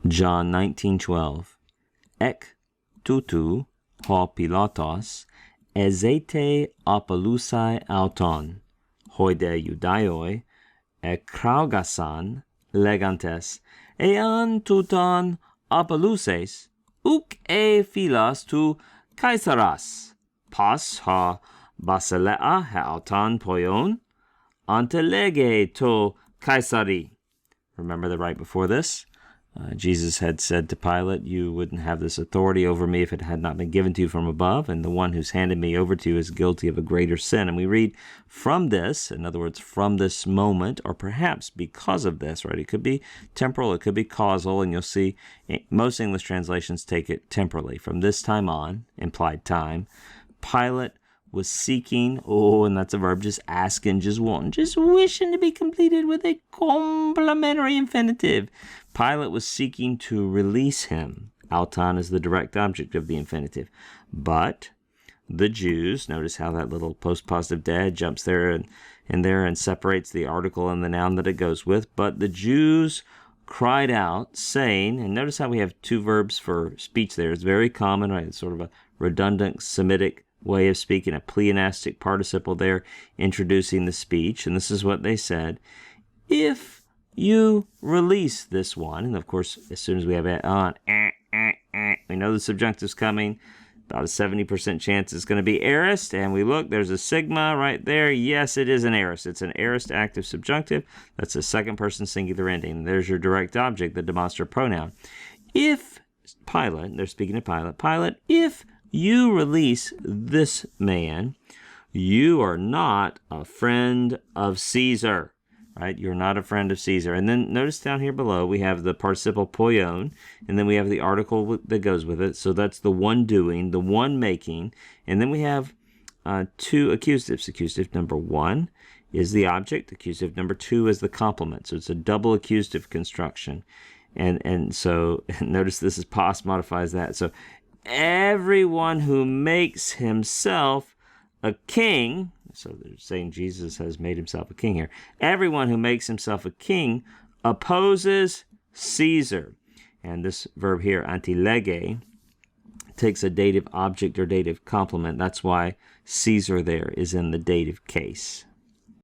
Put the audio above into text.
John 19:12. Ek tutu ho Pilatos ezete apolusai auton, hoide Judaioi ekraugasan legantes ean tutan apoluses uk e philas tu Kaisaras pas ha basilea auton poion antelege to Kaisari. Remember that right before this, Jesus had said to Pilate, you wouldn't have this authority over me if it had not been given to you from above, and the one who's handed me over to you is guilty of a greater sin. And we read from this, in other words, from this moment, or perhaps because of this, right? It could be temporal, it could be causal, and you'll see most English translations take it temporally. From this time on, implied time, Pilate was seeking, and that's a verb, just asking, just wanting, just wishing to be completed with a complementary infinitive. Pilate was seeking to release him. Auton is the direct object of the infinitive. But the Jews, notice how that little postpositive dad jumps there and separates the article and the noun that it goes with. But the Jews cried out, saying, and notice how we have two verbs for speech there. It's very common, right? It's sort of a redundant Semitic way of speaking, a pleonastic participle there introducing the speech. And this is what they said: if you release this one, and of course, as soon as we have it on, we know the subjunctive's coming. About a 70% chance it's going to be aorist, and we look, there's a sigma right there. Yes, it is an aorist. It's an aorist active subjunctive. That's a second person singular ending. There's your direct object, the demonstrative pronoun. If Pilate, they're speaking to Pilate, if you release this man, you are not a friend of Caesar, right? You're not a friend of Caesar. And then notice down here below, we have the participle poion, and then we have the article that goes with it. So that's the one doing, the one making. And then we have two accusatives. Accusative number one is the object. Accusative number two is the complement. So it's a double accusative construction. And so notice this is pos modifies that. So everyone who makes himself a king, so they're saying Jesus has made himself a king here. Everyone who makes himself a king opposes Caesar. And this verb here, antilege, takes a dative object or dative complement. That's why Caesar there is in the dative case.